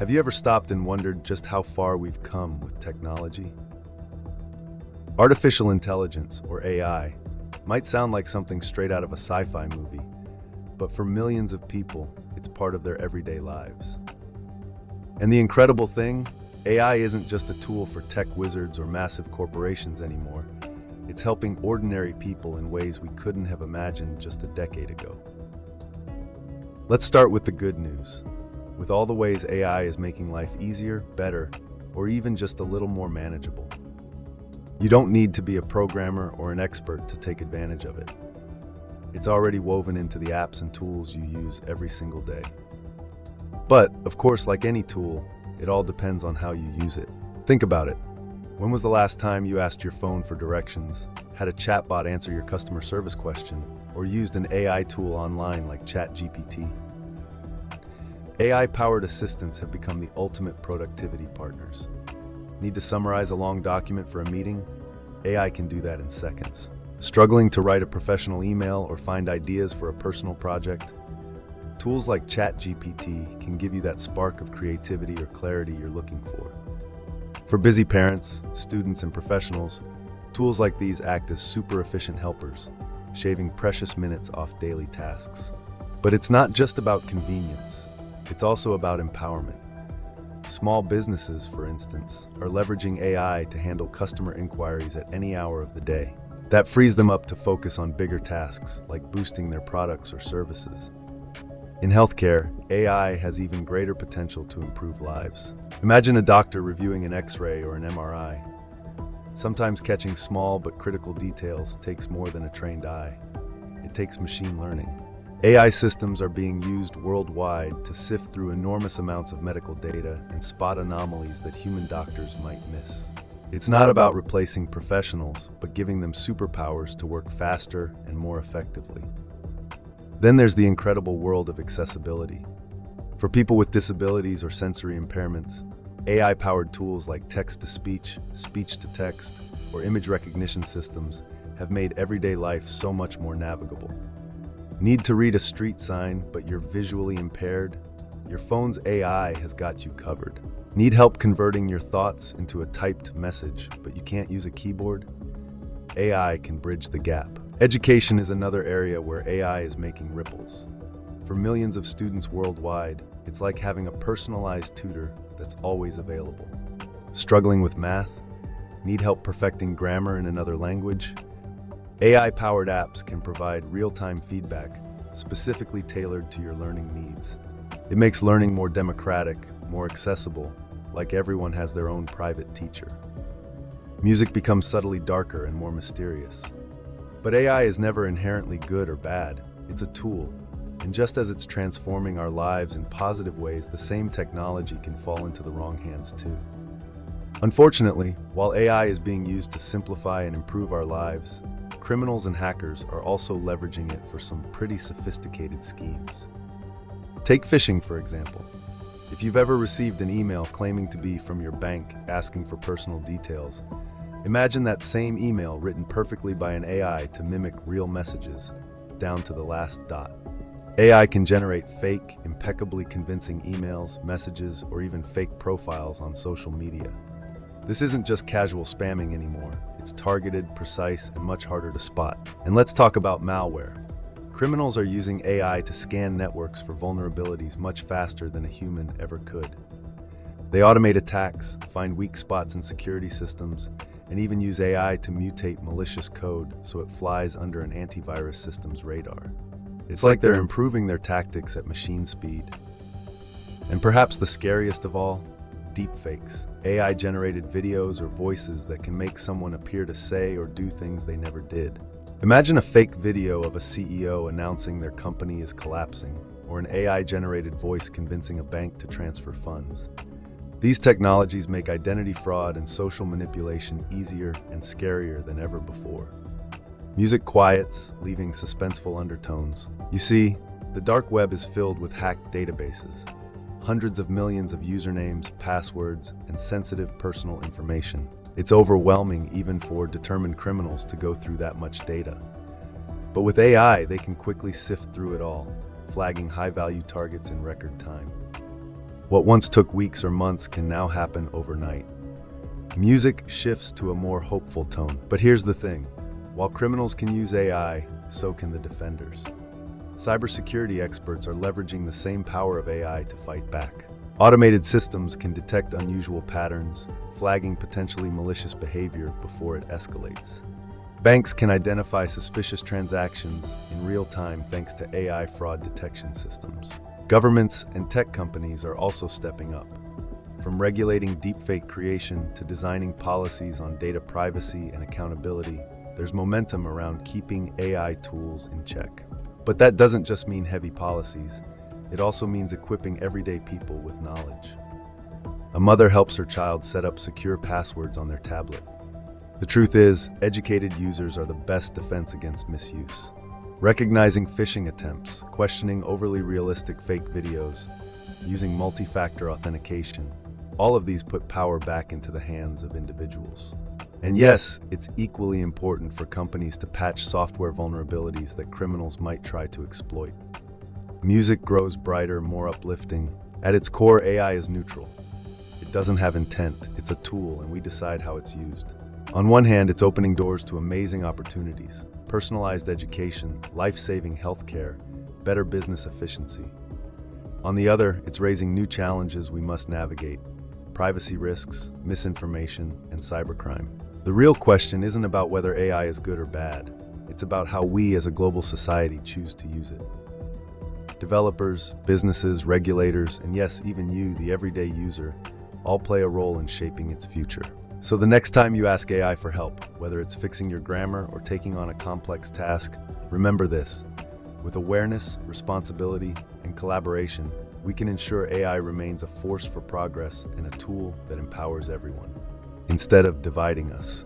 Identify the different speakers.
Speaker 1: Have you ever stopped and wondered just how far we've come with technology? Artificial intelligence, or AI, might sound like something straight out of a sci-fi movie, but for millions of people, it's part of their everyday lives. And the incredible thing, AI isn't just a tool for tech wizards or massive corporations anymore. It's helping ordinary people in ways we couldn't have imagined just a decade ago. Let's start with the good news. With all the ways AI is making life easier, better, or even just a little more manageable. You don't need to be a programmer or an expert to take advantage of it. It's already woven into the apps and tools you use every single day. But, of course, like any tool, it all depends on how you use it. Think about it. When was the last time you asked your phone for directions, had a chatbot answer your customer service question, or used an AI tool online like ChatGPT? AI-powered assistants have become the ultimate productivity partners. Need to summarize a long document for a meeting? AI can do that in seconds. Struggling to write a professional email or find ideas for a personal project? Tools like ChatGPT can give you that spark of creativity or clarity you're looking for. For busy parents, students, and professionals, tools like these act as super efficient helpers, shaving precious minutes off daily tasks. But it's not just about convenience. It's also about empowerment. Small businesses, for instance, are leveraging AI to handle customer inquiries at any hour of the day. That frees them up to focus on bigger tasks, like boosting their products or services. In healthcare, AI has even greater potential to improve lives. Imagine a doctor reviewing an X-ray or an MRI. Sometimes catching small but critical details takes more than a trained eye. It takes machine learning. AI systems are being used worldwide to sift through enormous amounts of medical data and spot anomalies that human doctors might miss. It's not about replacing professionals, but giving them superpowers to work faster and more effectively. Then there's the incredible world of accessibility. For people with disabilities or sensory impairments, AI-powered tools like text-to-speech, speech-to-text, or image recognition systems have made everyday life so much more navigable. Need to read a street sign, but you're visually impaired? Your phone's AI has got you covered. Need help converting your thoughts into a typed message, but you can't use a keyboard? AI can bridge the gap. Education is another area where AI is making ripples. For millions of students worldwide, it's like having a personalized tutor that's always available. Struggling with math? Need help perfecting grammar in another language? AI-powered apps can provide real-time feedback, specifically tailored to your learning needs. It makes learning more democratic, more accessible, like everyone has their own private teacher. Music becomes subtly darker and more mysterious. But AI is never inherently good or bad. It's a tool. And just as it's transforming our lives in positive ways, the same technology can fall into the wrong hands too. Unfortunately, while AI is being used to simplify and improve our lives, criminals and hackers are also leveraging it for some pretty sophisticated schemes. Take phishing, for example. If you've ever received an email claiming to be from your bank asking for personal details, imagine that same email written perfectly by an AI to mimic real messages, down to the last dot. AI can generate fake, impeccably convincing emails, messages, or even fake profiles on social media. This isn't just casual spamming anymore. It's targeted, precise, and much harder to spot. And let's talk about malware. Criminals are using AI to scan networks for vulnerabilities much faster than a human ever could. They automate attacks, find weak spots in security systems, and even use AI to mutate malicious code so it flies under an antivirus system's radar. It's like they're improving their tactics at machine speed. And perhaps the scariest of all, deepfakes, AI-generated videos or voices that can make someone appear to say or do things they never did. Imagine a fake video of a CEO announcing their company is collapsing, or an AI-generated voice convincing a bank to transfer funds. These technologies make identity fraud and social manipulation easier and scarier than ever before. Music quiets, leaving suspenseful undertones. You see, the dark web is filled with hacked databases, hundreds of millions of usernames, passwords, and sensitive personal information. It's overwhelming even for determined criminals to go through that much data. But with AI, they can quickly sift through it all, flagging high-value targets in record time. What once took weeks or months can now happen overnight. Music shifts to a more hopeful tone. But here's the thing. While criminals can use AI, so can the defenders. Cybersecurity experts are leveraging the same power of AI to fight back. Automated systems can detect unusual patterns, flagging potentially malicious behavior before it escalates. Banks can identify suspicious transactions in real time thanks to AI fraud detection systems. Governments and tech companies are also stepping up. From regulating deepfake creation to designing policies on data privacy and accountability, there's momentum around keeping AI tools in check. But that doesn't just mean heavy policies. It also means equipping everyday people with knowledge. A mother helps her child set up secure passwords on their tablet. The truth is, educated users are the best defense against misuse. Recognizing phishing attempts, questioning overly realistic fake videos, using multi-factor authentication, all of these put power back into the hands of individuals. And yes, it's equally important for companies to patch software vulnerabilities that criminals might try to exploit. Music grows brighter, more uplifting. At its core, AI is neutral. It doesn't have intent, it's a tool, and we decide how it's used. On one hand, it's opening doors to amazing opportunities, personalized education, life-saving healthcare, better business efficiency. On the other, it's raising new challenges we must navigate: privacy risks, misinformation, and cybercrime. The real question isn't about whether AI is good or bad. It's about how we as a global society choose to use it. Developers, businesses, regulators, and yes, even you, the everyday user, all play a role in shaping its future. So the next time you ask AI for help, whether it's fixing your grammar or taking on a complex task, remember this: with awareness, responsibility, and collaboration, we can ensure AI remains a force for progress and a tool that empowers everyone, instead of dividing us.